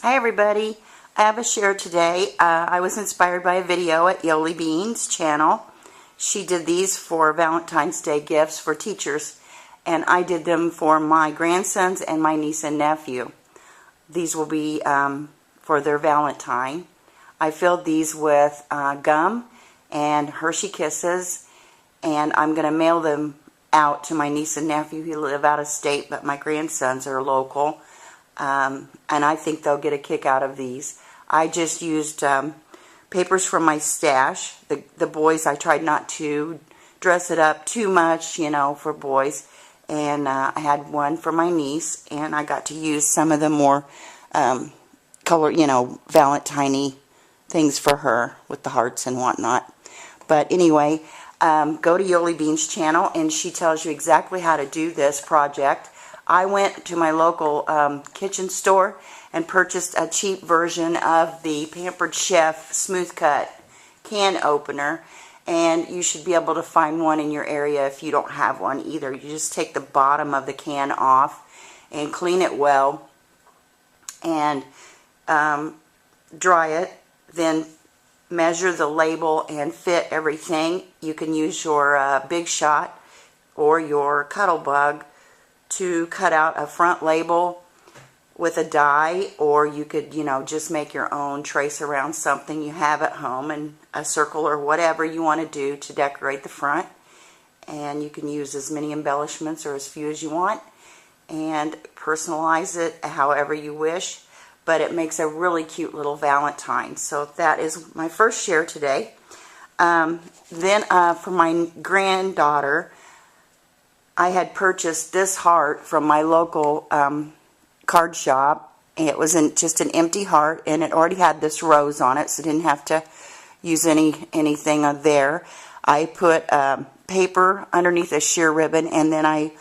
Hi everybody, I have a share today. I was inspired by a video at YolieBean's channel. She did these for Valentine's Day gifts for teachers, and I did them for my grandsons and my niece and nephew. These will be for their Valentine. I filled these with gum and Hershey Kisses, and I'm going to mail them out to my niece and nephew who live out of state, but my grandsons are local. And I think they'll get a kick out of these. I just used papers from my stash. The boys, I tried not to dress it up too much, you know, for boys. And I had one for my niece, and I got to use some of the more color, you know, Valentine-y things for her with the hearts and whatnot. But anyway, go to YolieBean's channel, and she tells you exactly how to do this project. I went to my local kitchen store and purchased a cheap version of the Pampered Chef Smooth Cut can opener, and you should be able to find one in your area if you don't have one either. You just take the bottom of the can off and clean it well and dry it, then measure the label and fit everything. You can use your Big Shot or your Cuddle Bug to cut out a front label with a die, or you could, you know, just make your own, trace around something you have at home and a circle or whatever you want to do to decorate the front. And you can use as many embellishments or as few as you want and personalize it however you wish, but it makes a really cute little Valentine. So that is my first share today. Then for my granddaughter, I had purchased this heart from my local card shop. It was just an empty heart, and it already had this rose on it, so I didn't have to use anything there. I put paper underneath a sheer ribbon, and then I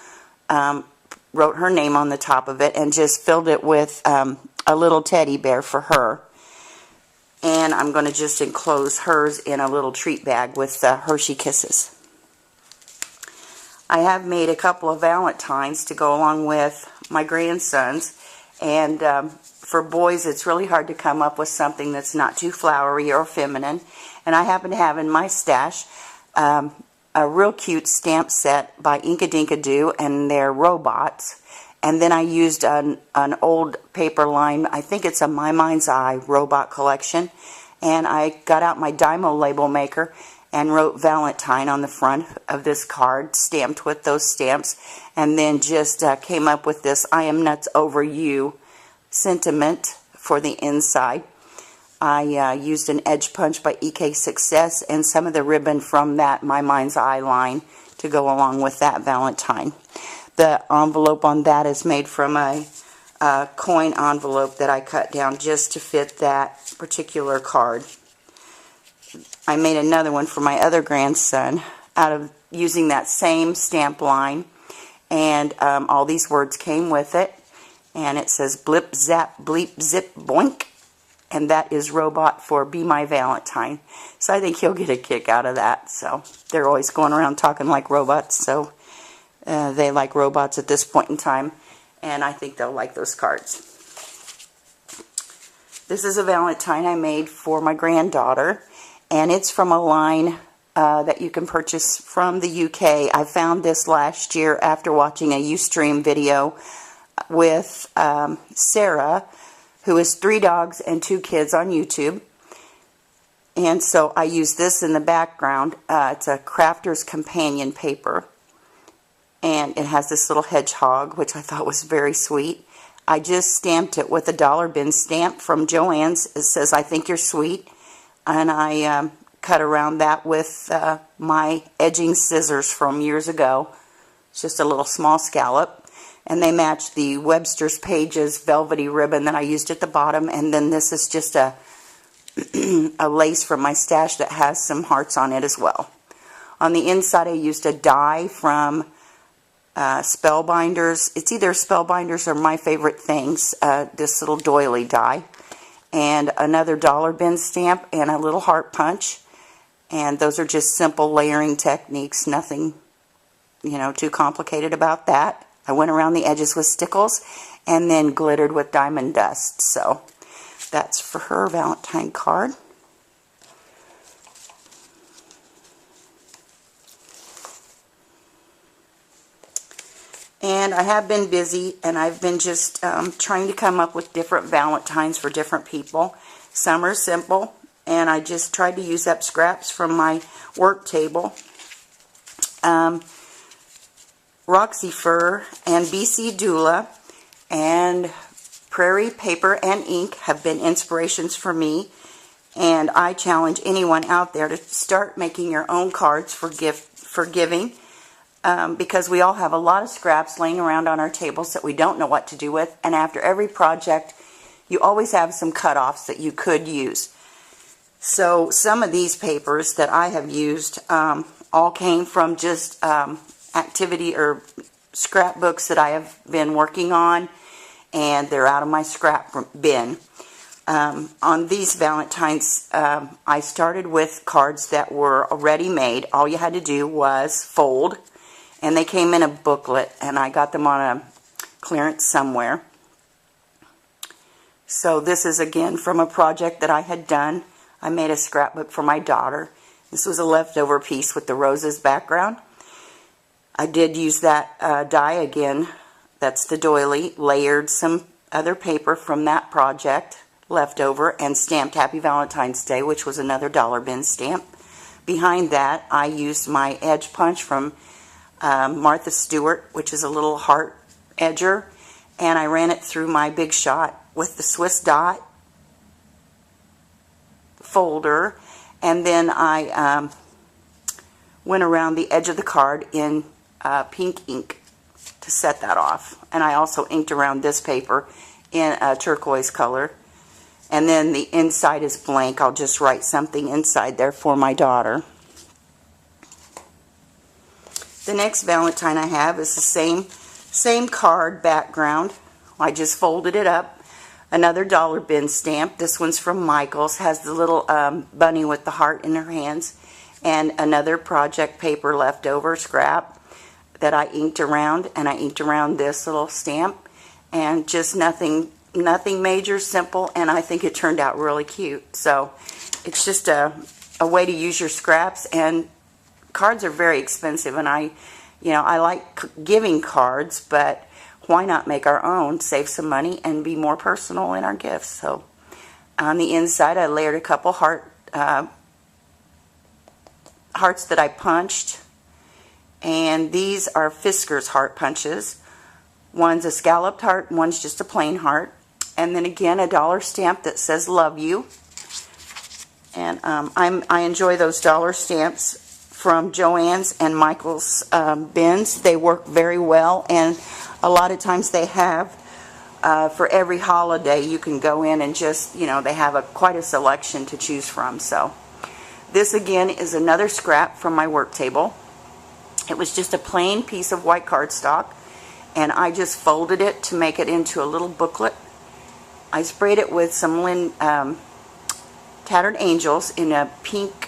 wrote her name on the top of it and just filled it with a little teddy bear for her. And I'm going to just enclose hers in a little treat bag with Hershey Kisses. I have made a couple of Valentines to go along with my grandsons, and for boys it's really hard to come up with something that's not too flowery or feminine, and I happen to have in my stash a real cute stamp set by Inkadinkadoo, and they're robots. And then I used an old paper line, I think it's a My Mind's Eye robot collection, and I got out my Dymo label maker and wrote Valentine on the front of this card, stamped with those stamps, and then just came up with this I am nuts over you sentiment for the inside. I used an edge punch by EK Success and some of the ribbon from that My Mind's Eye line to go along with that Valentine. The envelope on that is made from a coin envelope that I cut down just to fit that particular card. I made another one for my other grandson out of using that same stamp line, and all these words came with it, and it says blip zap bleep zip boink, and that is robot for Be My Valentine. So I think he'll get a kick out of that. So they're always going around talking like robots, so they like robots at this point in time, and I think they'll like those cards. This is a Valentine I made for my granddaughter, and it's from a line that you can purchase from the UK. I found this last year after watching a Ustream video with Sarah, who has 3 dogs and 2 kids on YouTube. And so I used this in the background. It's a Crafter's Companion paper, and it has this little hedgehog, which I thought was very sweet. I just stamped it with a dollar bin stamp from Joann's. It says, I think you're sweet. And I cut around that with my edging scissors from years ago. It's just a little small scallop. And they match the Webster's Pages velvety ribbon that I used at the bottom. And then this is just a lace from my stash that has some hearts on it as well. On the inside I used a die from Spellbinders. It's either Spellbinders or My Favorite Things, this little doily die. And another dollar bin stamp and a little heart punch. And those are just simple layering techniques, nothing, you know, too complicated about that. I went around the edges with stickles and then glittered with diamond dust. So That's for her Valentine card. And I have been busy, and I've been just trying to come up with different Valentines for different people. Some are simple, and I just tried to use up scraps from my work table. Roxyfur and bcdoula and Prairie Paper and Ink have been inspirations for me, and I challenge anyone out there to start making your own cards for giving. Because we all have a lot of scraps laying around on our tables that we don't know what to do with, and after every project you always have some cutoffs that you could use. So some of these papers that I have used all came from just activity or scrapbooks that I have been working on, and they're out of my scrap bin. On these Valentines, I started with cards that were already made. All you had to do was fold, and they came in a booklet, and I got them on a clearance somewhere. So this is again from a project that I had done. I made a scrapbook for my daughter. This was a leftover piece with the roses background. I did use that die again. That's the doily. Layered some other paper from that project left over and stamped Happy Valentine's Day, which was another dollar bin stamp. Behind that, I used my edge punch from Martha Stewart, which is a little heart edger, and I ran it through my Big Shot with the Swiss dot folder, and then I went around the edge of the card in pink ink to set that off, and I also inked around this paper in a turquoise color, and then the inside is blank. I'll just write something inside there for my daughter. The next Valentine I have is the same card background. I just folded it up. Another dollar bin stamp. This one's from Michael's. Has the little bunny with the heart in her hands. And another project paper leftover scrap that I inked around. And I inked around this little stamp. And just nothing major, simple. And I think it turned out really cute. So it's just a way to use your scraps. And cards are very expensive, and I like giving cards, but why not make our own, save some money, and be more personal in our gifts? So on the inside, I layered a couple hearts that I punched, and these are Fisker's heart punches. One's a scalloped heart, one's just a plain heart, and then again a dollar stamp that says "Love You." And I enjoy those dollar stamps from Joann's and Michael's bins. They work very well, and a lot of times they have for every holiday you can go in and just, they have quite a selection to choose from. So this again is another scrap from my work table. It was just a plain piece of white cardstock, and I just folded it to make it into a little booklet. I sprayed it with some Tattered Angels in a pink,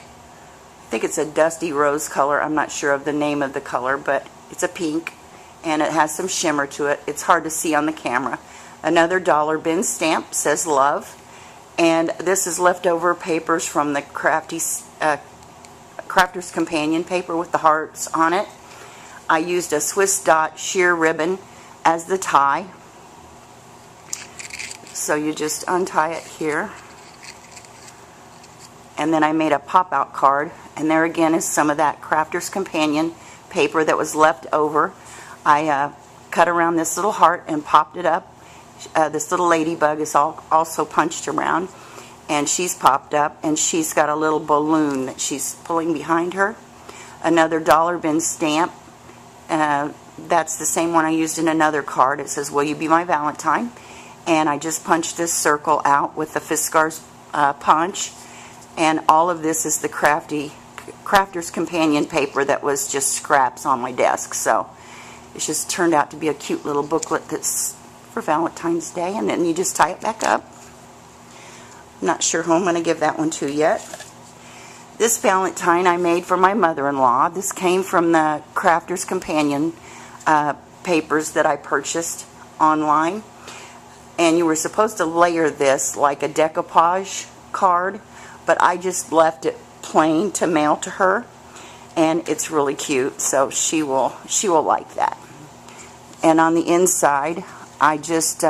I think it's a dusty rose color. I'm not sure of the name of the color, but it's a pink, and it has some shimmer to it. It's hard to see on the camera. Another dollar bin stamp says "Love," and this is leftover papers from the Crafter's Companion paper with the hearts on it. I used a Swiss dot sheer ribbon as the tie, so you just untie it here. And then I made a pop-out card, and there again is some of that Crafter's Companion paper that was left over. I cut around this little heart and popped it up. This little ladybug is also punched around, and she's popped up, and she's got a little balloon that she's pulling behind her. Another dollar bin stamp. That's the same one I used in another card. It says, "Will you be my Valentine?" And I just punched this circle out with the Fisker's punch. And all of this is the Crafter's Companion paper that was just scraps on my desk. So it's just turned out to be a cute little booklet that's for Valentine's Day. And then you just tie it back up. I'm not sure who I'm going to give that one to yet. This Valentine I made for my mother-in-law. This came from the Crafter's Companion papers that I purchased online. and you were supposed to layer this like a decoupage card, but I just left it plain to mail to her, and it's really cute, so she will like that. And on the inside, I just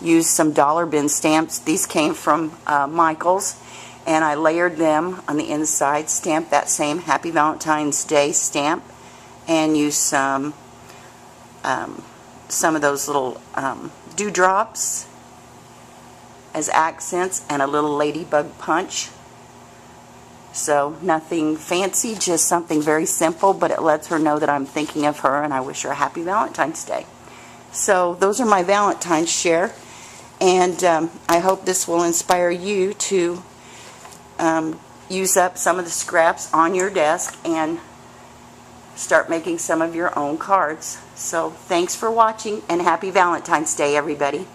used some $bin stamps. These came from Michael's, and I layered them on the inside, stamped that same Happy Valentine's Day stamp, and used some of those little dewdrops as accents, and a little ladybug punch. So nothing fancy, just something very simple, but it lets her know that I'm thinking of her and I wish her a happy Valentine's Day. So those are my Valentine's share, and I hope this will inspire you to use up some of the scraps on your desk and start making some of your own cards. So thanks for watching, and happy Valentine's Day, everybody.